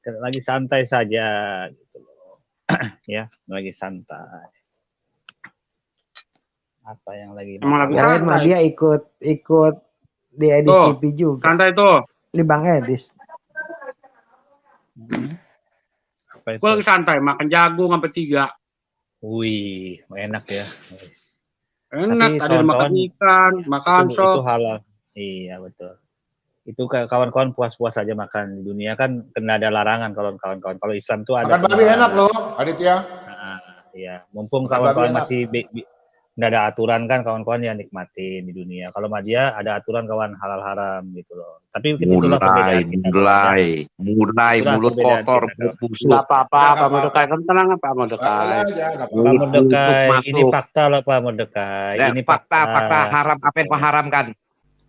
lagi santai saja gitu loh. Ya, lagi santai. Apa yang lagi Emang lagi masalah? Kirain mah santai. dia ikut di Edis Tuh, TV juga. santai tuh. Di Bang Edis. Apa itu? Gue lagi santai, makan jagung sampai 3. Wih, enak ya. Enak, Tapi ada yang makan kawan-kawan ikan, makan itu sop. halal. Iya, betul. Itu kawan-kawan puas-puas aja makan. Di dunia kan kena ada larangan kawan-kawan. Kalau Islam tuh ada Makan babi enak loh, Aditya. Nah, iya, mumpung Makan babi kawan-kawan enak. masih nggak ada aturan kan kawan-kawan ya nikmatin di dunia. Kalau Madia ada aturan kawan halal haram gitu loh. Tapi itulah perbedaan kita kawan ya. mulai Itulah mulut perbedaan kotor, kita, mulut kawan. busuk. Nggak apa-apa, Nggak Pak apa-apa. Mordekai. Kan tenang, Pak Mordekai. Aja, nggak Pak apa-apa. Mulut Mordekai, busuk ini masuk. fakta loh Pak Mordekai. Nah, Ini fakta haram apa yang kau haramkan?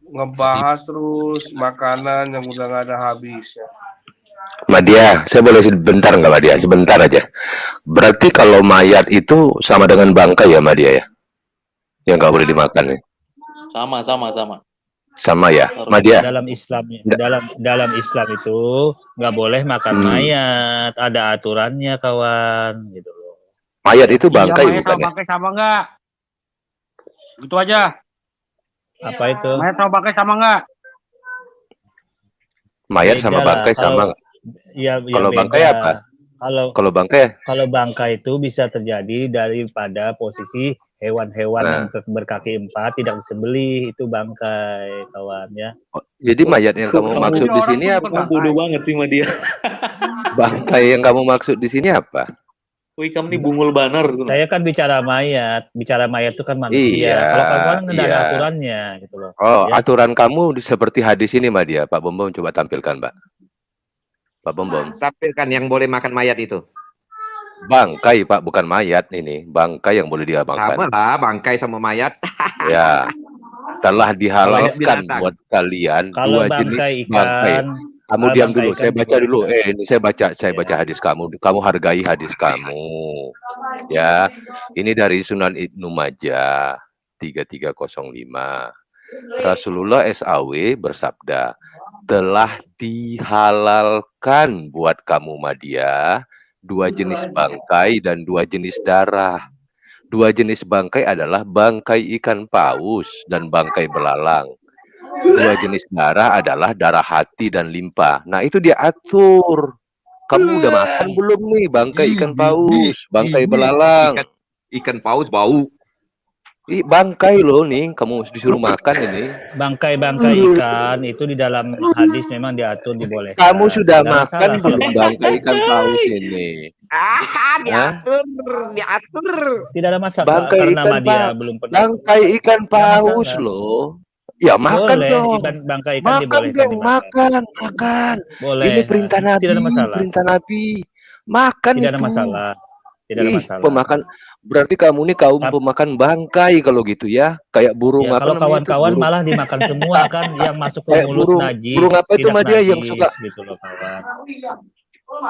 Ngebahas terus makanan yang udah nggak ada habisnya. Madia, saya boleh sebentar nggak Madia? Sebentar aja. Berarti kalau mayat itu sama dengan bangkai ya Madia ya? Yang nggak boleh dimakan ya? Sama. Sama ya, Harus Madia. dalam Islam dalam Islam itu nggak boleh makan mayat, ada aturannya kawan gitu loh. Mayat itu bangkai Iya, mayat bukan sama ya? bangkai sama nggak? Gitu aja. Apa itu? Mayat sama bangkai sama nggak? Mayat sama Beda lah, bangkai sama. Ya, Kalau beda. bangkai apa? Kalau bangkai Kalau bangkai itu bisa terjadi daripada posisi hewan-hewan yang berkaki 4 tidak disembelih, itu bangkai kawan ya. jadi mayat yang kamu maksud di sini apa? Bodoh banget sih sama dia. Bangkai yang kamu maksud di sini apa? Wih, kamu nih bungul banar. Saya kan bicara mayat itu kan manusia. Iya, Kalau kawan nggak ada iya. aturannya gitu loh. Oh, Ya. aturan kamu seperti hadis ini Madia. Pak Bombom coba tampilkan, Pak. Pak Bombom. Tampilkan yang boleh makan mayat itu. Bangkai, Pak, bukan mayat ini. Bangkai yang boleh dia Sama makan. lah, bangkai sama mayat. Ya. Telah dihalalkan binatang. buat kalian Kalau dua jenis bangkai bangkai. ikan, Kamu kalau diam bangkai dulu, ikan saya baca juga dulu. bisa. Ini saya baca hadis kamu. Kamu hargai hadis kamu. Ya. Ini dari Sunan Ibnu Majah 3305. Rasulullah SAW bersabda, telah dihalalkan buat kamu Madia 2 jenis bangkai dan 2 jenis darah. 2 jenis bangkai adalah bangkai ikan paus dan bangkai belalang. 2 jenis darah adalah darah hati dan limpa. Nah, itu dia atur. Kamu udah makan belum nih bangkai ikan paus, bangkai belalang? Ikan paus bau. Bangkai loh nih, kamu disuruh makan ini. Bangkai ikan itu di dalam hadis memang diatur dibolehkan. Kamu sudah Nggak makan masalah kalau belum bangkai ikan paus ini? Diatur. Tidak ada masalah Bangkai karena ikan Madia paus. belum pernah. Bangkai ikan paus masalah. loh. Ya makan Boleh, dong. bangkai ikan Makan dibolehkan dong, dimakan. makan. Boleh. Ini perintah Nabi. Tidak ada masalah. Perintah Nabi. Makan Tidak ada itu. masalah. Tidak ada masalah. Pemakan. Berarti kamu nih kaum pemakan bangkai kalau gitu ya. Kayak burung Ya, apa kalau namanya itu? kawan-kawan Burung. malah dimakan semua kan yang masuk ke Kayak mulut burung. najis. Burung apa itu tidak Madia yang najis, suka? gitu loh kawan.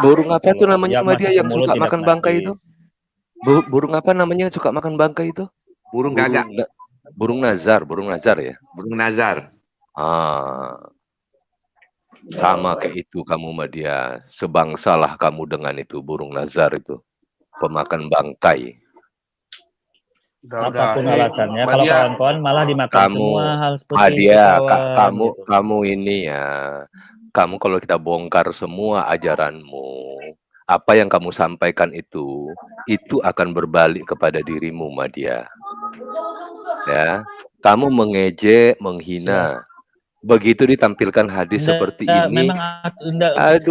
Burung apa Gitu tuh loh. namanya Madia masuk ke yang mulut suka tidak makan bangkai itu? najis. Burung apa namanya yang suka makan bangkai itu? Burung gagak. Burung nazar ya. Burung nazar. Sama kayak itu kamu Madia. Sebangsalah kamu dengan itu burung nazar itu. Pemakan bangkai. Apapun alasannya, kalau kawan-kawan malah dimakan semua hal seperti itu Madia, kawan. Gitu. kamu ini ya. Kamu kalau kita bongkar semua ajaranmu, apa yang kamu sampaikan itu akan berbalik kepada dirimu Madia. Ya, kamu mengejek, menghina. Begitu ditampilkan hadis seperti ini. Memang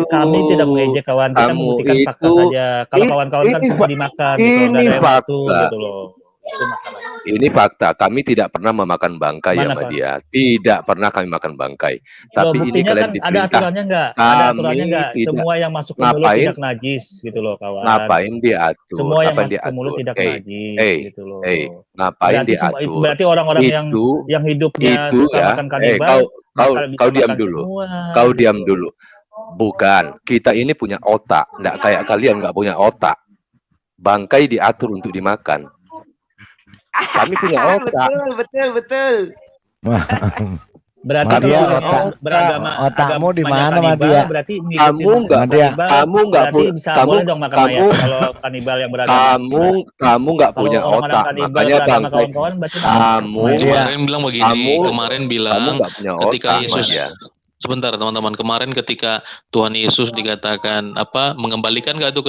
kami tidak mengejek kawan, kita membuktikan fakta saja. Kalau kawan-kawan kan semua dimakan, ini gitu, fakta. Gitu loh. Itu masalah. Ini fakta. Kami tidak pernah memakan bangkai ya Mana, Madia. Tidak pernah kami makan bangkai. Tapi ini kalian kan diperintah. ada aturannya nggak? Ada aturannya nggak? Semua yang masuk ke mulut tidak najis gitu loh kawan. Ngapain diatur? Semua yang masuk ke mulut tidak najis gitu loh. Ngapain diatur? Berarti orang-orang yang hidupnya itu ya. makan kanibal. Kau diam dulu. Kau diam dulu. Bukan. Kita ini punya otak. Nggak kayak kalian nggak punya otak. Bangkai diatur untuk dimakan. Kami punya otak. Betul. Berarti Madia, kalau otak- beragama otakmu di agamanya mana, kanibal, Madia? berarti Kamu ngikutin nggak Madia. kanibal, kamu nggak berarti bisa kamu boleh dong makan mayat kamu kalau kanibal yang beragama. kamu nggak Kalau punya orang-orang otak, kanibal makanya beragama bangkai kawan-kawan berarti nggak bisa. kamu Madia. Kemarin bilang begini, kamu kemarin kamu bilang nggak punya ketika otak, Yesus, Madia. sebentar teman-teman, kemarin ketika Tuhan Yesus dikatakan apa, mengembalikan nggak tuh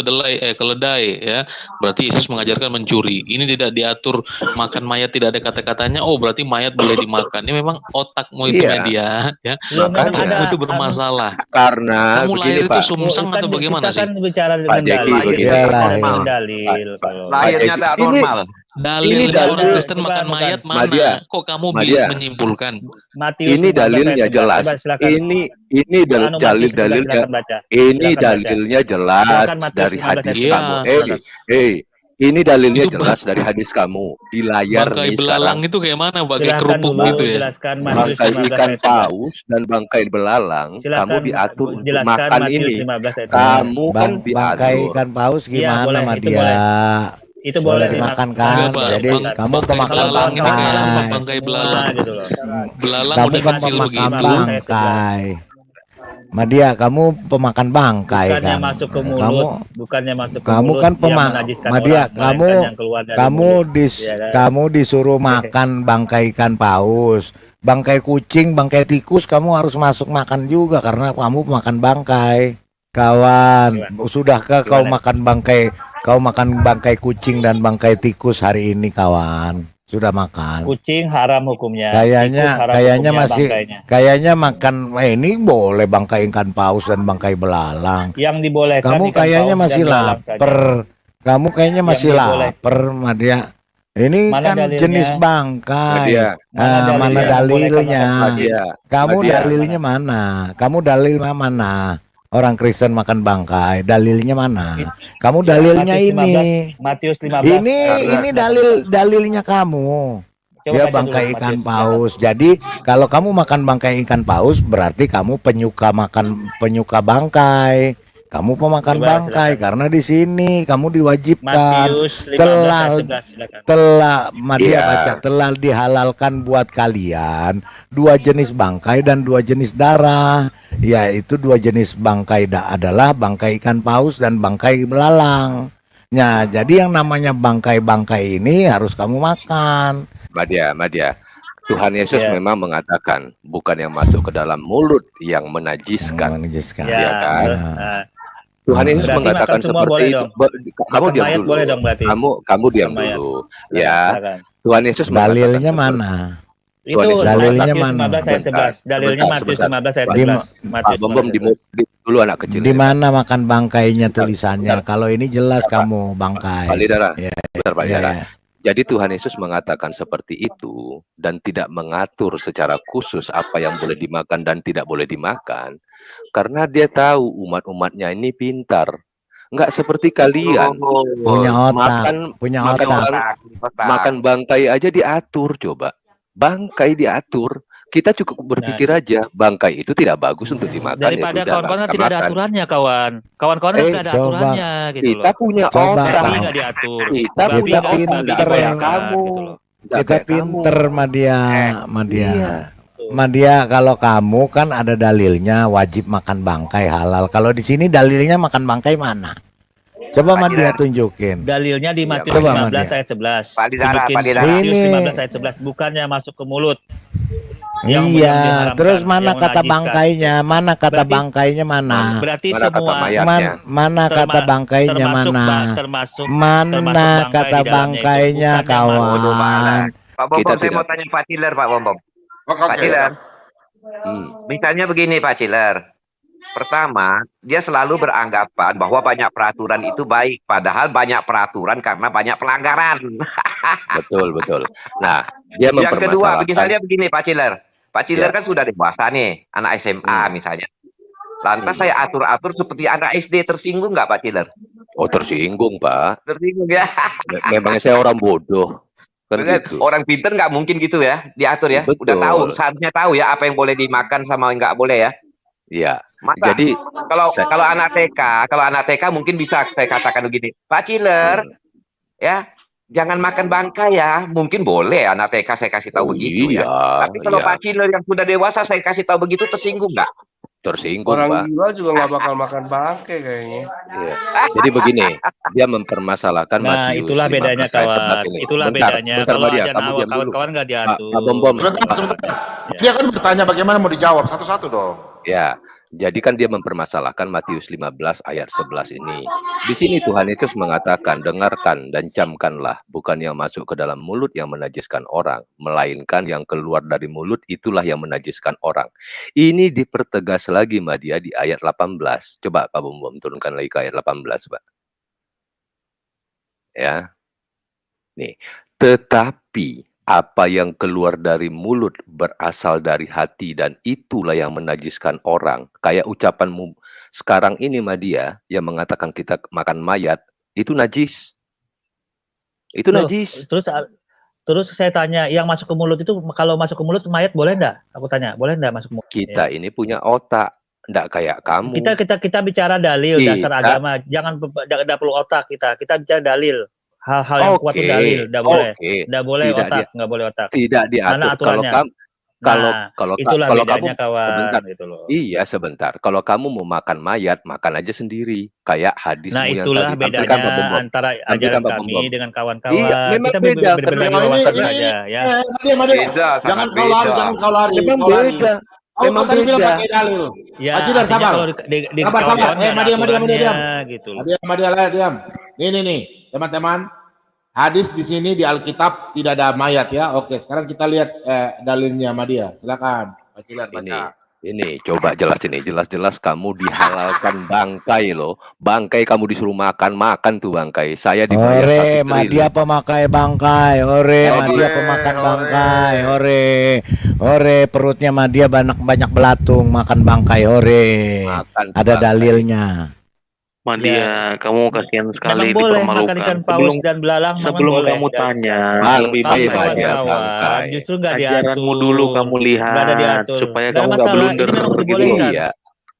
keledai ya, berarti Yesus mengajarkan mencuri. Ini tidak diatur makan mayat, tidak ada kata-katanya. Oh berarti mayat boleh dimakan. Ini memang otakmu itu Iya, media ya, Loh, memang makanya ada otakmu itu bermasalah. karena Kamu lahir begini itu Pak, sumsang kan atau bagaimana kita sih? kan bicara Pak dengan Jeki dalil, begini. Iya, bicara lahir. dengan Pak, dalil. Pak, Kalau Pak Lahirnya Jeki, tak ini normal. Dalilnya Tidak, orang dalil Kristen makan bukan. mayat Madia, mana? Kok kamu Madia. menyimpulkan? Matius Ini 15 ayat dalilnya 11. jelas. Coba silakan. Ini Anu Matius 15 dalil-dalilnya. silakan baca. Ini Silakan baca. dalilnya jelas Silakan Matius dari 15 ayat hadis 11. kamu. Iya. Silakan. Ini dalilnya Itu jelas dari hadis kamu di layar bangkai nih belalang sekarang. itu kayak mana? Pakai Silakan kerupuk dulu gitu ya? jelaskan Matius Bangkai 15 ikan ayat 11. paus dan bangkai belalang, kamu Silakan diatur untuk jelaskan makan Matius ini. 15 ayat 11. Kamu kan Bangkai diatur. ikan paus Iya, gimana, boleh, itu Madia? boleh. Itu Boleh boleh dimakan dimakan. kan? Enggak, Pak. Jadi kamu Bangkai pemakan belalang ini kayak apa? bangkai. Bangkai Semua belalang. gitu loh. Belalang Kamu udah kan kecil pemakan begitu. 15 ayat 11. bangkai. Madia, kamu pemakan bangkai Bukannya kan? masuk ke mulut, Kamu bukannya masuk ke kamu mulut kan yang menajiskan Madia, orang, melainkan kamu yang keluar dari mulut. Ya kan? kamu disuruh makan bangkai ikan paus, bangkai kucing, bangkai tikus, kamu harus masuk makan juga karena kamu makan bangkai. Kawan, sudahkah kau Gimana? makan bangkai kucing dan bangkai tikus hari ini, kawan? Sudah makan? Kucing haram hukumnya. Kayaknya Tikus haram kayaknya hukumnya masih bangkainya. kayaknya makan ini boleh bangkai ikan paus dan bangkai belalang. Yang dibolehkan Kamu ikan kayaknya paus dan masih belalang saja. lapar. Kamu kayaknya Yang masih diboleh. lapar, Madia. Ini Mana kan dalilnya? jenis bangkai. Madia, Mana yang dalilnya? dibolehkan makan kucing? Madia, Kamu Madia. dalilnya mana? Kamu dalil mana? Orang Kristen makan bangkai, dalilnya mana? Kamu dalilnya Matius 15. ini. Ini dalilnya kamu. Coba Ya baca bangkai dulu, ikan Matius. paus. Jadi kalau kamu makan bangkai ikan paus berarti kamu penyuka bangkai. Kamu pemakan Coba, bangkai silakan. karena di sini kamu diwajibkan Matius 15 telah ayat 11 silakan. Madia Iya. baca, telah dihalalkan buat kalian dua jenis bangkai dan dua jenis darah, yaitu dua jenis bangkai adalah bangkai ikan paus dan bangkai belalang. Nah, jadi yang namanya bangkai-bangkai ini harus kamu makan. Madia. Tuhan Yesus Ya. memang mengatakan bukan yang masuk ke dalam mulut yang menajiskan. Menajiskan. Ya, Ya kan? terus, Tuhan Yesus Berarti mengatakan makan semua seperti boleh itu. dong? Kamu makan diam mayat dulu. boleh dong berarti? Kamu diam Makan mayat. dulu. Silakan, Ya. silakan. Tuhan Yesus mengatakan Dalilnya seperti- mana? Itu Dalilnya Matius mana? 15 ayat 11. Dalilnya Sebentar, Matius sebentar. 15 ayat Di 11. Pak Matius Bom 15 ayat 11. dulu anak kecil. Di mana makan bangkainya tulisannya? Kalau ini jelas kamu bangkai. Pak Lidara. Ya, Bentar Pak ya, Lidara. ya. Jadi Tuhan Yesus mengatakan seperti itu dan tidak mengatur secara khusus apa yang boleh dimakan dan tidak boleh dimakan karena dia tahu umat-umatnya ini pintar. Enggak seperti kalian. Punya otak, Makan makan bangkai aja diatur coba. Bangkai diatur. Kita cukup berpikir aja, bangkai itu tidak bagus untuk dimakan. Daripada ya sudah, kawan-kawan kita tidak ada makan. aturannya kawan. Kawan-kawan tidak ada coba. aturannya gitu Kita loh. punya Coba, otak. Babi Kang. nggak diatur. Kita Babi punya nggak- babi pinter. dibayarkan, Kamu. gitu loh. Nggak Kita kayak kamu. pinter, Madia. Iya. Madia, kalau kamu kan ada dalilnya wajib makan bangkai halal. Kalau di sini dalilnya makan bangkai mana? Coba Madia tunjukin. Dalilnya di Matius Coba, 15 Madia. ayat 11. Pak Lidara, Tunjukin Pak Lidara. Matius Ini. 15 ayat 11 bukannya masuk ke mulut. Yang Iya, diharamkan, terus mana yang kata menajiskan. bangkainya? Mana kata Berarti- bangkainya mana? Berarti Mana kata semua mayatnya? Mana kata bangkainya termasuk mana? termasuk Mana bangkai kata di dalamnya bangkainya, itu. Bukan yang Bodoh kawan? banget. Pak Bom, Kita saya tidak- mau tanya Pak Ciler, Pak Bom. Oke, Pak Ciler, Hmm. misalnya begini Pak Ciler. Pertama, dia selalu beranggapan bahwa banyak peraturan itu baik, padahal banyak peraturan karena banyak pelanggaran. Betul. Nah, dia Yang kedua, mempermasalahkan. misalnya begini Pak Ciler. Pak Ciler kan sudah dewasa nih, anak SMA misalnya. Lantas saya atur-atur seperti anak SD, tersinggung nggak Pak Ciler? Oh, tersinggung, Pak. Tersinggung ya. Memangnya saya orang bodoh. Kan Kan gitu. orang pinter nggak mungkin gitu ya, diatur ya. Betul. Udah tahu, seharusnya tahu ya apa yang boleh dimakan sama yang nggak boleh ya. Iya. Masa Jadi kalau saya- anak TK mungkin bisa saya katakan begini, Pak Ciler, ya jangan makan bangkai ya. Mungkin boleh anak TK saya kasih tahu begitu ya. Tapi kalau Pak Ciller yang sudah dewasa saya kasih tahu begitu, tersinggung nggak? Tersinggung, Orang Pak. gila juga nggak bakal makan bangkai kayaknya. Iya. Jadi begini, dia mempermasalahkan Nah, Matius itulah 15 bedanya ayat 11 kawan. ini. Itulah Bentar, bedanya. bentar, Kalau Madia, ajan kamu awal diam dulu. kawan-kawan nggak Pak diatur. Bom Bom. Sebentar. Dia kan bertanya bagaimana mau dijawab satu-satu dong. Ya, jadi kan dia mempermasalahkan Matius 15 ayat 11 ini. Di sini Tuhan Yesus mengatakan, dengarkan dan camkanlah, bukan yang masuk ke dalam mulut yang menajiskan orang, melainkan yang keluar dari mulut itulah yang menajiskan orang. Ini dipertegas lagi Madia di ayat 18. Coba Pak Bom Bom turunkan lagi ke ayat 18, Pak. Ya. Nih, tetapi apa yang keluar dari mulut berasal dari hati dan itulah yang menajiskan orang. Kayak ucapanmu sekarang ini Madia yang mengatakan kita makan mayat, itu najis. Itu Loh, najis. terus saya tanya, yang masuk ke mulut itu kalau masuk ke mulut mayat boleh enggak? Aku tanya, boleh enggak masuk ke mulut? Kita ini punya otak, enggak kayak kamu. Kita bicara dalil dasar Kita- agama, jangan enggak perlu otak kita. Kita bicara dalil. Hal-hal yang kuat itu dalil, enggak boleh. Oke. Enggak boleh Tidak otak, enggak boleh otak. Tidak Mana diatur. Kalau aturannya? kamu Itulah kalau bedanya kamu kawan sebentar. gitu loh. Iya sebentar. Kalau kamu mau makan mayat, makan aja sendiri. Kayak hadismu Nah, yang itulah tadi. Tampilkan Pak Bom bedanya Bom. antara Tampilkan ajaran Pak Bom kami Bom. dengan kawan-kawan. Iya, memang Kita beda. berbeda Karena wawasan ini- saja ya. Madia. Beda, Jangan sangat kau lari, beda. jangan kau lari. Memang kau lari. beda. Oh, Memang kau tadi bilang beda. pakai dalil. Ya, Pak Cidar, artinya sabar. kalau di Sabar. kawan-kawan nggak ada Madia, aturannya, diam. gitu loh. Madia, diam. Nih, teman-teman. Hadis di sini di Alkitab tidak ada mayat ya. Oke, sekarang kita lihat dalilnya Madia. Silakan, Pak Cilar baca. Ini coba jelas ini, jelas-jelas kamu dihalalkan bangkai loh. Bangkai kamu disuruh makan tuh bangkai. Saya dibayar 1 Ore, triliun. Madia pemakai bangkai. Madia pemakan bangkai. Ore, perutnya Madia banyak belatung makan bangkai. Makan tuh Ada bangkai. dalilnya. Madia, kamu kasihan sekali Memang boleh makan dipermalukan. ikan paus dan belalang. memang Sebelum boleh. kamu tanya, Bangkai, lebih Tapi baik Madia, Madia, kawan-kawan justru nggak diatur. ajaranmu dulu kamu lihat, Nggak ada diatur. supaya Nggak ada kamu nggak masalah. blunder. Ini memang Begitu. dibolehkan.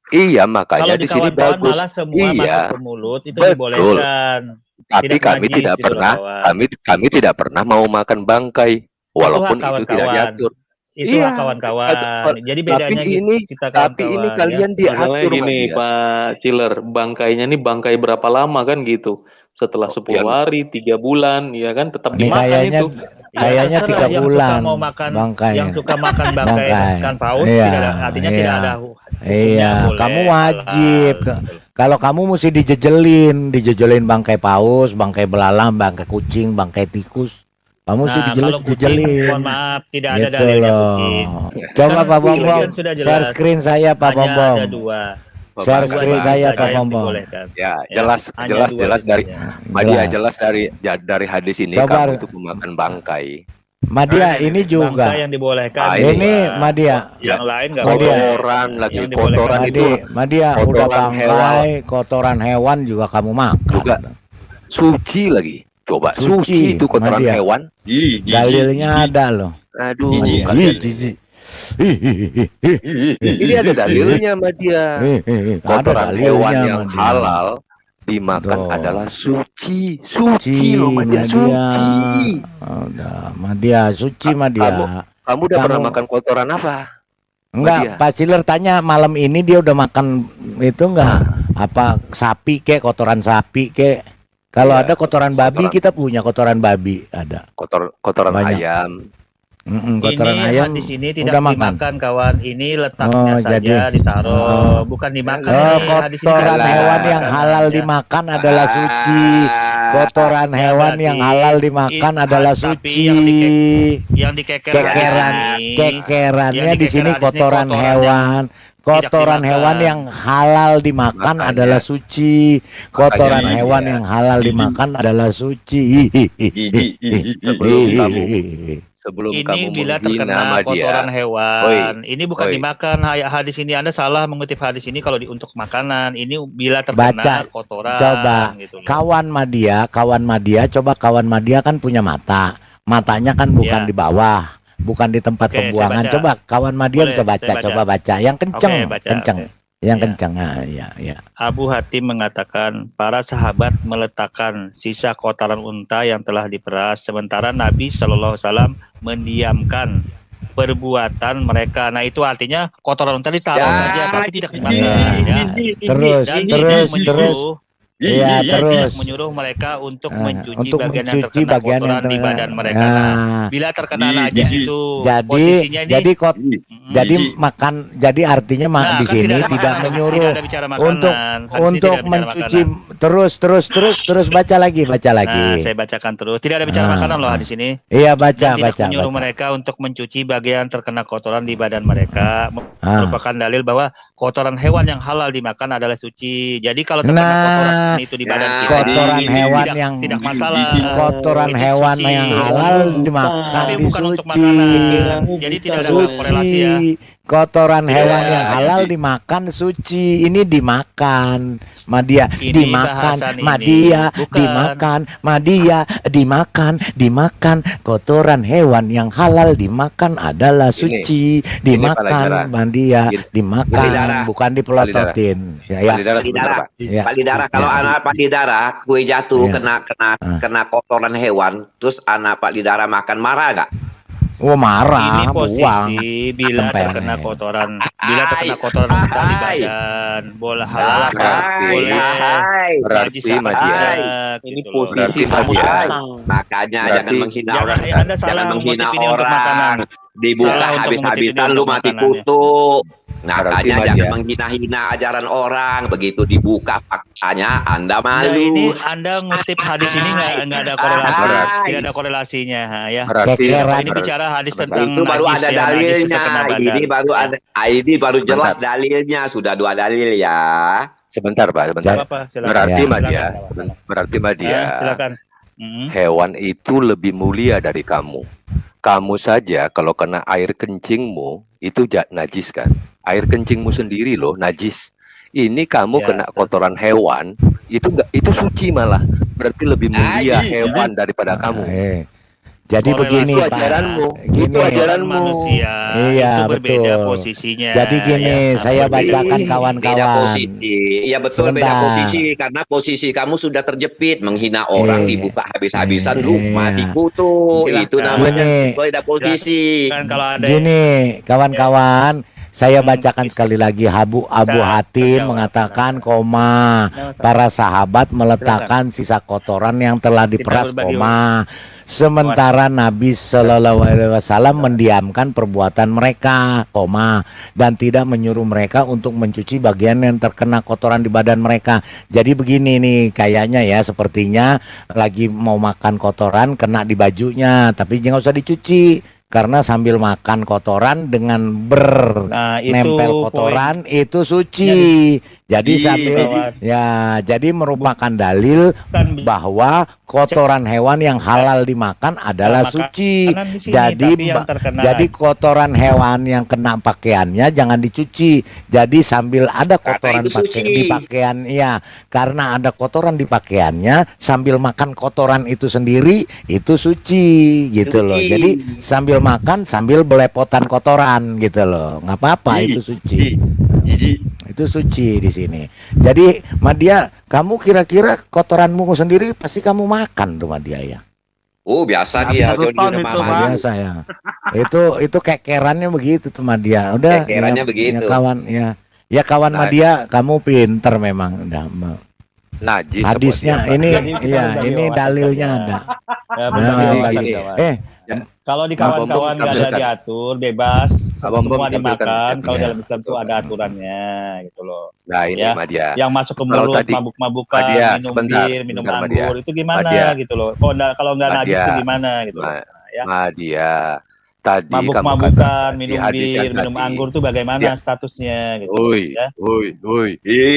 Iya, makanya Kalau di di sini kawan-kawan bagus. malah semua Iya. masuk ke mulut itu Betul. dibolehkan. Tapi Tidak kami najis tidak gitu loh, pernah, kawan. kami tidak pernah mau makan bangkai, walaupun itu tidak kawan-kawan. diatur. Itulah Iya. kawan-kawan. Jadi Tapi bedanya ini, kita tapi ini kawan-kawan, kalian ya. Masalahnya diatur gini Madia. Pak Ciller, bangkainya nih bangkai berapa lama kan gitu? Setelah 10 yang- hari, 3 bulan, ya kan tetap Ini dimakan kayaknya itu. kayaknya terserah 3 yang bulan suka mau makan, bangkai. yang suka makan bangkai Bangkai. ikan paus Iya, tidak ada, artinya iya. tidak ada Iya, boleh, kamu halal. wajib. Kalau kamu mesti dijejelin bangkai paus, bangkai belalang, bangkai kucing, bangkai tikus. Kamu mesti Nah, kalau kucing, dijejelin. mohon maaf, tidak ada Gitu dalilnya loh. kucing. Coba Pak Kucing Bom, kan sudah jelas. share screen saya Pak Hanya Bom. ada dua. Share Bangkai. screen Dua saya saja Pak yang Bom. dibolehkan. Ya, Ya, jelas hanya jelas dua jelas dari saja. Madia, Jelas. jelas dari hadis ini Coba. kamu itu pemakan bangkai. Madia ini juga. Bangkai yang dibolehkan. Ah, Ini dua. Madia. Yang lain nggak Madia. boleh. Kotoran lagi, Yang dibolehkan kotoran itu Madia udah kotoran bangkai, kotoran hewan juga kamu makan. juga suci lagi. Coba Suci, suci itu kotoran Madia. hewan. Dalilnya ada loh. Aduh, Madia. kalian. Ini ada dalilnya Madia. Ada Kotoran dalilnya hewan yang Madia. halal dimakan Betul. adalah suci. Suci loh Madia, Madia. suci. Udah, Madia, suci Madia. Kamu udah pernah Kamu- makan kotoran apa? Enggak, Madia. Pak Ciler tanya malam ini dia udah makan itu enggak? Apa sapi kek, kotoran sapi kek? Kalau Iya, ada kotoran babi, kotoran. kita punya kotoran babi, ada. Kotoran Banyak. ayam. Kotoran Ini ayam di sini tidak udah makan. dimakan kawan. Ini letaknya Oh, saja jadi- ditaruh, bukan dimakan. Oh, ini. Hadis ini kotoran tidak hewan dimakan yang halal aja. dimakan adalah suci. Kotoran Ya, hewan berarti yang halal dimakan i- adalah tapi suci. Yang dikeker Kekeran, hadis ini, kekerannya yang di dikeker sini hadis ini kotoran kotoran hewan. Kotoran dimakan. hewan yang halal dimakan Makanya- adalah suci. Kotoran Makanya hewan iya. yang halal dimakan adalah suci. Sebelum ini kamu bila menghina terkena Madia. kotoran hewan. Ini bukan Oi. dimakan. Hadis ini Anda salah mengutip hadis ini kalau untuk makanan. Ini bila terkena Baca, kotoran. coba. Gitu loh. Kawan Madia, coba kawan Madia kan punya mata. Matanya kan bukan Ya. di bawah, bukan di tempat Oke, saya pembuangan. baca. Coba kawan Madia Boleh, bisa baca, saya baca. coba baca. Yang kenceng, Oke, baca. kenceng. Oke. Yang Ya. kencang. Ya. Abu Hatim mengatakan para sahabat meletakkan sisa kotoran unta yang telah diperas, sementara Nabi SAW mendiamkan perbuatan mereka. Nah, itu artinya kotoran unta ditaruh Ya, saja tapi tidak dimakan, Ya. ya. Terus, Dan terus, tidak menyuruh ya, dan tidak terus. menyuruh mereka untuk Nah, mencuci untuk bagian yang mencuci terkena bagian yang kotoran di terkena. badan mereka. Ya. Nah, bila terkena najis itu posisinya ini Jadi jadi Jijik. makan, jadi artinya Nah, di kan sini tidak ada tidak makanan, menyuruh tidak ada bicara makanan. untuk Hadis ini untuk tidak bicara mencuci. makanan. Terus baca lagi. Nah, saya bacakan terus. Tidak ada bicara makanan loh hadis ini. Iya, Dan baca. tidak menyuruh mereka untuk mencuci bagian terkena kotoran di badan mereka. Merupakan dalil bahwa kotoran hewan yang halal dimakan adalah suci. Jadi kalau terkena kotoran itu di badan kita, kotoran hewan yang tidak masalah. kotoran Itu hewan suci. yang halal dimakan Tapi bukan untuk disuci. makanan. Jadi tidak ada korelasi ya. Kotoran hewan Ya, yang halal dimakan suci. Ini dimakan, Madia. Ini Dimakan, bahasan ini. Madia. Bukan. Dimakan, Madia. Dimakan. Kotoran hewan yang halal dimakan adalah suci. Dimakan, Madia. Dimakan, bukan dipelototin. Ya. Palidara, Ya. Palidara. Kalau Ya. anak Palidara kue jatuh Ya. kena kotoran hewan, terus anak Palidara makan, marah gak? Oh, marah, Ini buang. posisi bila Tempelnya. terkena kotoran kotoran unta di badan, boleh halal apa boleh Berarti najis apa Madia. tidak, Ini gitu loh. Berarti posisi kamu Madia. pasang. Makanya Berarti- jangan menghina Jangan, orang. Anda salah Jangan menghina mengutip ini untuk makanan. orang. Dibuka Salah untuk habis-habisan mengutip ini lu untuk mati makanannya. kutu. Berarti Makanya Madia. jangan menghina-hina ajaran orang. Begitu dibuka faktanya, Anda Nah, malu. ini Anda ngutip hadis ini nggak ada korelasi, tidak ada korelasinya, ya. Berarti Kekeran. Ini bicara hadis tentang Itu baru najis ada ya, najis dalilnya. terkena badan. Ini baru ada. Ini baru jelas dalilnya. Sudah 2 dalil ya. Sebentar, Pak, sebentar. Apa? Silakan. Berarti Ya. Madia, Silakan. berarti Madia, Silakan. hewan itu lebih mulia dari kamu. Kamu saja kalau kena air kencingmu itu najis kan? Air kencingmu sendiri loh najis. Ini kamu Ya, kena kotoran hewan itu itu suci malah. Berarti lebih mulia hewan daripada kamu. Jadi Korelasi begini, Itu Pak. ajaranmu. Gini. Itu ajaranmu. Manusia Iya, itu berbeda betul. posisinya. Jadi gini, ya. saya bacakan Beda kawan-kawan. posisi. Iya betul, beda Sebentar. posisi. Karena posisi kamu sudah terjepit. Menghina orang dibuka habis-habisan. Lu mati kutu. Silakan. Itu namanya Gini. beda posisi. Kan kalau ada Gini, kawan-kawan, saya bacakan sekali lagi. Abu Hatim terjawab. mengatakan, para sahabat meletakkan sisa kotoran yang telah diperas, berbagi sementara Nabi Shallallahu Alaihi Wasallam mendiamkan perbuatan mereka, dan tidak menyuruh mereka untuk mencuci bagian yang terkena kotoran di badan mereka. Jadi begini nih, kayaknya ya, sepertinya lagi mau makan kotoran kena di bajunya, tapi jangan usah dicuci. Karena sambil makan kotoran dengan nempel kotoran itu suci. Jadi sambil jadi merupakan dalil bahwa kotoran hewan yang halal dimakan adalah suci. Jadi kotoran hewan yang kena pakaiannya jangan dicuci. Jadi sambil ada kotoran di pakaian, ya, karena ada kotoran di pakaiannya, sambil makan kotoran itu sendiri itu suci, gitu loh. Jadi sambil makan sambil belepotan kotoran, gitu loh, nggak apa-apa, itu suci. Itu suci di sini. Jadi Madia, kamu kira-kira kotoranmu sendiri pasti kamu makan tuh, Madia, ya? Oh biasa dia. Biasa ya. Itu kekerannya begitu tuh, Madia. Udah. Kekerannya begitu. Ya kawan, ya kawan Madia, kamu pinter memang. Udah. Najis. Hadisnya ini dalilnya ada. Kalau di kawan-kawan nggak ada diatur, bebas, semua dimakan. Kalau dalam Islam itu ada aturannya, gitu loh. Nah ini ya, Madia. yang masuk ke mulut, mabuk-mabukan, minum bir, minum anggur, itu gimana, gitu loh. Kalau nggak najis itu gimana, gitu loh. Ya. Madia, tadi mabuk-mabukan, minum bir, minum anggur itu bagaimana statusnya, gitu. Ya.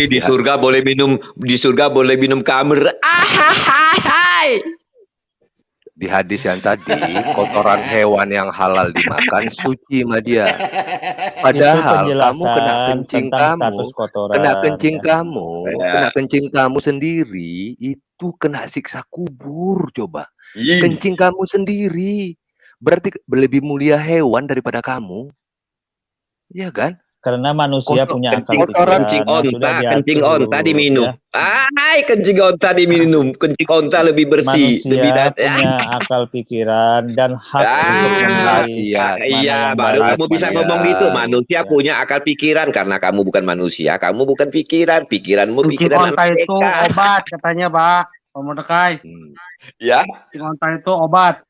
Di surga boleh minum kamer. Di hadis yang tadi, kotoran hewan yang halal dimakan suci, Madia. Padahal kamu kena kencing kamu sendiri itu kena siksa kubur, coba. Kencing kamu sendiri berarti lebih mulia hewan daripada kamu. Iya kan? Karena manusia Kotor- punya akal kotoran pikiran yang sudah diatur kencing onta dulu, diminum. ya. Kencing onta diminum. Kencing onta lebih bersih, lebih Manusia punya akal pikiran dan hak untuk memilih Iya, mana iya, yang baru baik, kamu bisa mana ngomong yang gitu. baik. Manusia Ya. punya akal pikiran karena kamu bukan manusia. Kamu bukan pikiran, pikiranmu Kencing pikiran onta anak itu TK. obat katanya, Pak. Pak Mordekai. Ya, Kencing onta itu obat.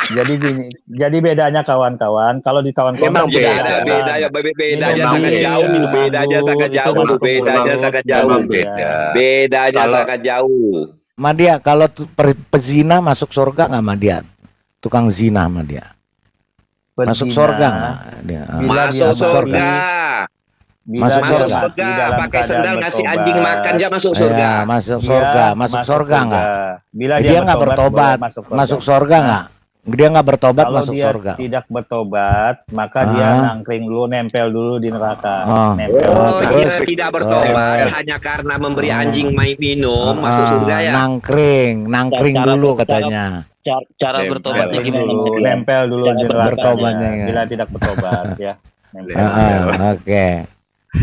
Jadi gini, jadi bedanya kawan-kawan, kalau di kawan-kawan Memang kan tidak beda. ada beda ya, adalah bedanya minum sangat bir, jauh, minum bedanya anggur, sangat itu jauh, masuk ke bedanya mulut, sangat jauh, Memang ya. beda. bedanya Kalau- sangat jauh. Madia, kalau pezina masuk surga nggak Madia? Tukang zina Madia. Masuk Berzina, surga nggak dia? bila dia Masuk mati, surga, bila Masuk dia masuk surga. mati surga, dalam pakai keadaan sendal ngasih anjing bertobat, makan aja masuk surga. Iya, masuk dia surga, masuk surga nggak? Bila Dia nggak bertobat, boleh masuk surga. masuk surga nggak? Dia nggak bertobat Kalau masuk dia surga. tidak bertobat, maka dia Ah. nangkring dulu, nempel dulu di neraka. Oh. Nempel. Oh, terus? dia tidak bertobat hanya karena memberi anjing main minum masuk surga ya. Nangkring Cara- dulu cara- katanya. Cara Nempel. bertobatnya Nempel gimana? dulu, Mas? nempel dulu Cara di bertobatnya, nerakanya. ya. Bila tidak bertobat, ya. Nempel. Oke.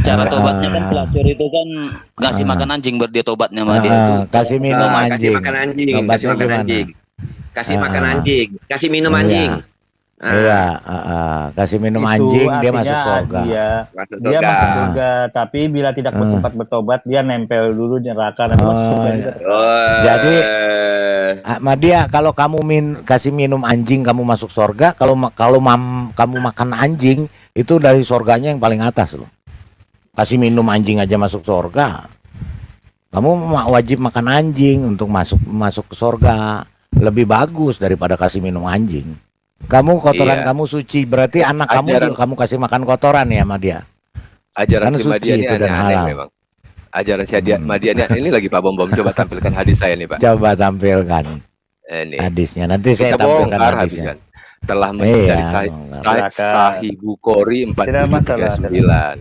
Cara Ah. tobatnya kan pelacur itu kan ngasih Ah. makan anjing biar dia tobatnya sama dia itu. Kasih minum Kasih anjing. makan anjing, Tobatnya kasih makan gimana? anjing. Kasih makan Ah. anjing, kasih minum Iya. anjing. Iya, kasih minum Itu anjing dia artinya masuk surga. Masuk Dia surga. masuk surga, tapi bila tidak sempat bertobat, dia nempel dulu di neraka dan masuk surga juga. Oh, Jadi, Madia, kalau kamu kasih minum anjing kamu masuk surga, kalau kamu makan anjing itu dari surganya yang paling atas loh. Kasih minum anjing aja masuk surga. Kamu wajib makan anjing untuk masuk ke surga. Lebih bagus daripada kasih minum anjing. Kamu kotoran Iya. kamu suci, berarti anak kamu Ajaran- juga kamu kasih makan kotoran ya Madia. Ajaran Karena si suci Madia ini itu dan aneh-aneh halal. memang. Ajaran si Madia ini lagi Pak Bom coba tampilkan hadis saya nih Pak. Coba tampilkan Ini. hadisnya. Nanti saya Kita tampilkan bongkar hadisnya. hadisnya. Telah Iya, dari Silakan. Sahih Bukhari Tidak masalah. 4739.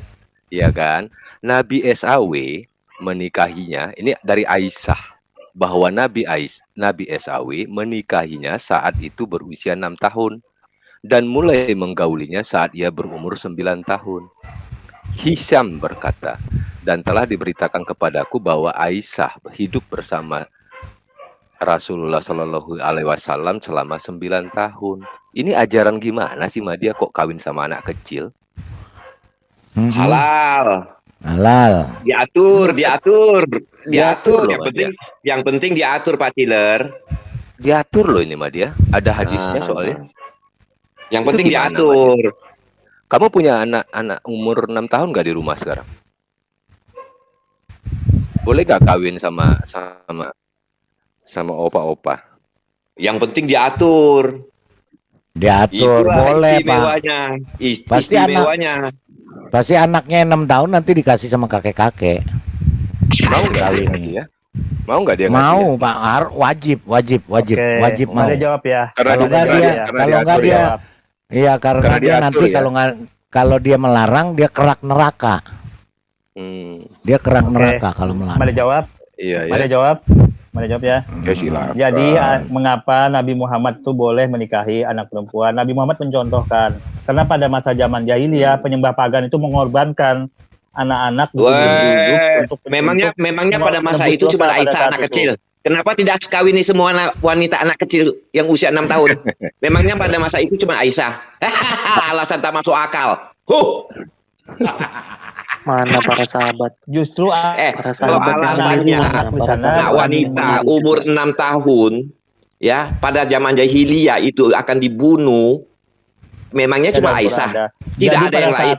Iya kan? Nabi SAW menikahinya ini dari Aisyah bahwa Nabi SAW menikahinya saat itu berusia 6 tahun dan mulai menggaulinya saat ia berumur 9 tahun. Hisham berkata, dan telah diberitakan kepadaku bahwa Aisyah hidup bersama Rasulullah Shallallahu Alaihi Wasallam selama 9 tahun. Ini ajaran gimana sih Madia kok kawin sama anak kecil? halal. Halal. Diatur. Diatur Yang loh, penting, yang penting diatur Pak Tiller. Diatur loh ini Madia. Ada hadisnya soalnya. Yang Itu penting gimana, diatur. Kamu punya anak umur 6 tahun gak di rumah sekarang? Boleh gak kawin sama opa-opa? Yang penting diatur. Diatur Itulah boleh Pak. istimewanya. Pasti Istimewanya. Pasti anaknya 6 tahun nanti dikasih sama kakek-kakek. Mau nggak dia Kawin ngasih ya? Mau nggak dia ngasih Mau ya? Pak, wajib Oke, wajib mau. Ada jawab ya. Karena Kalau nggak karena dia, karena kalau nggak diatur dia, ya. iya karena Karena dia diatur nanti ya. kalau dia melarang dia kerak neraka. Dia kerak Oke. neraka kalau melarang. Ada jawab? Iya ya. Ada jawab? Ada jawab ya. Ya silakan. Jadi mengapa Nabi Muhammad itu boleh menikahi anak perempuan? Nabi Muhammad mencontohkan karena pada masa zaman jahiliyah penyembah pagan itu mengorbankan anak-anak untuk Memangnya pada masa menebus itu dosa cuma pada Aisyah saat anak itu. kecil. Kenapa tidak kawini semua wanita anak kecil yang usia 6 tahun? Memangnya pada masa itu cuma Aisyah. Alasan tak masuk akal. Mana para sahabat? Justru Para Kalau sahabat yang alasannya anak di sana wanita umur 6 tahun ya pada zaman jahiliyah itu akan dibunuh. Memangnya cuma Aisyah. Tidak ada yang lain.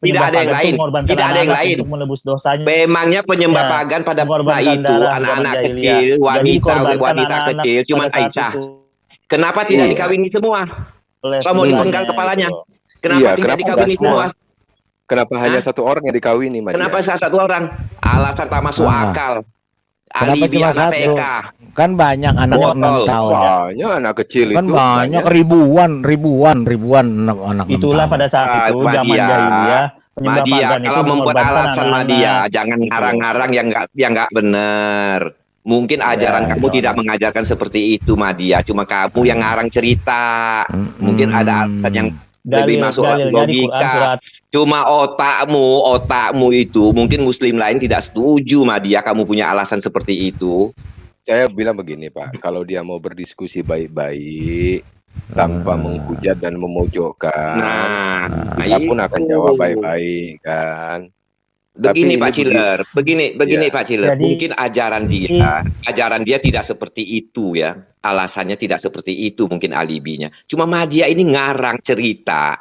Tidak ada yang lain. Tidak ada yang lain. Untuk menebus dosanya. Memangnya penyembah pagan pada masa itu anak-anak kecil, wanita kecil, cuma Aisyah. Kenapa tidak dikawini semua? Kamu dipenggal kepalanya. Kenapa tidak dikawini semua? Kenapa hanya satu orang yang dikawini, Madia? Kenapa satu orang? Alasan tak masuk akal. Kenapa Alibi cuma anak satu? TK. Kan banyak anak 6 tahun. Banyak anak kecil Kan itu. banyak ribuan anak 6 Itulah tahun. pada saat itu zaman jahiliyah penyembah Madia, pagan itu kalau membuat mengorbankan alasan anak-anak. Madia, jangan ngarang-ngarang yang nggak benar. Mungkin ajaran kamu tidak mengajarkan seperti itu, Madia. Cuma kamu yang ngarang cerita. Mungkin ada alasan yang lebih masuk Dalilnya di Quran logika. surat Cuma otakmu itu mungkin Muslim lain tidak setuju Madia kamu punya alasan seperti itu. Saya bilang begini Pak, kalau dia mau berdiskusi baik-baik tanpa menghujat dan memojokkan, kita pun akan jawab baik-baik kan. Begini Tapi Pak Ciler, begini Ya. Pak Ciler, Jadi- mungkin ajaran dia tidak seperti itu ya, alasannya tidak seperti itu mungkin alibinya. Cuma Madia ini ngarang cerita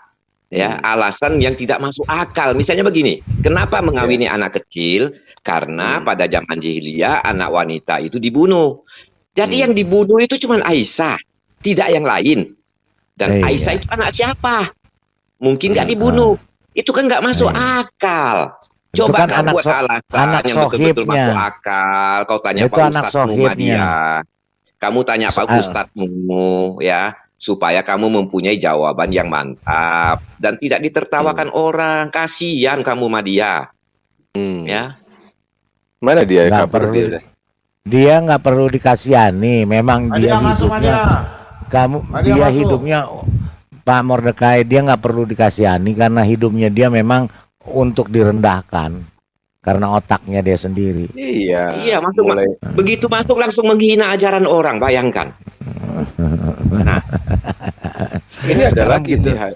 ya, alasan yang tidak masuk akal. Misalnya begini, kenapa mengawini anak kecil? Karena pada zaman jahiliyah anak wanita itu dibunuh. Jadi yang dibunuh itu cuma Aisyah, tidak yang lain. Dan Iya. Aisyah itu anak siapa? Mungkin nggak dibunuh. Itu kan nggak masuk akal. Itu Coba kan kau anak buat anak alasan yang betul-betul sohibnya. masuk akal. Kau tanya Itu Pak anak Ustadz sohibnya. Muhammadiyah. Kamu tanya Pak Ustadzmu ya, supaya kamu mempunyai jawaban yang mantap dan tidak ditertawakan orang. Kasihan kamu Madia. Ya. Mana dia? Nggak Kabar perlu. dia? Dia nggak perlu dikasihani. Memang Madia dia masuk, hidupnya, Madia dia masuk. hidupnya Pak Mordekai, dia nggak perlu dikasihani karena hidupnya dia memang untuk direndahkan karena otaknya dia sendiri. Iya. Iya, masuk. mulai Begitu masuk langsung menghina ajaran orang, bayangkan. ini ada Sekarang lagi gitu. nih,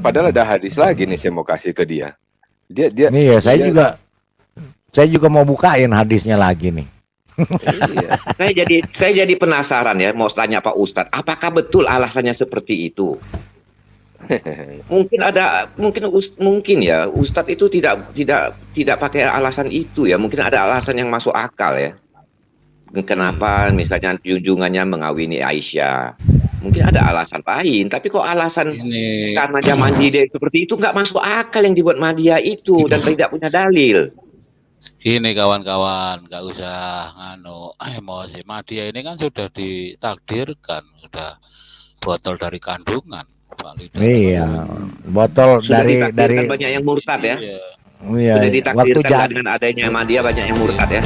padahal ada hadis lagi nih saya mau kasih ke dia. Dia Iya, dia- saya juga mau bukain hadisnya lagi nih. iya. Saya jadi penasaran ya, mau tanya Pak Ustadz, apakah betul alasannya seperti itu? Mungkin ya Ustadz itu tidak pakai alasan itu ya, mungkin ada alasan yang masuk akal ya. Kenapa misalnya junjungannya mengawini Aisyah? Mungkin ada alasan lain, tapi kok alasan karena zaman jahiliyah seperti itu nggak masuk akal yang dibuat Madia itu dan tidak punya dalil. Ini kawan-kawan, nggak usah emosi. Madia ini kan sudah ditakdirkan, sudah botol dari kandungan. Iya, botol Sudah dari ditakdirkan banyak yang murtad ya. iya, Sudah waktu ditakdirkan dengan adanya Madia banyak yang murtad ya.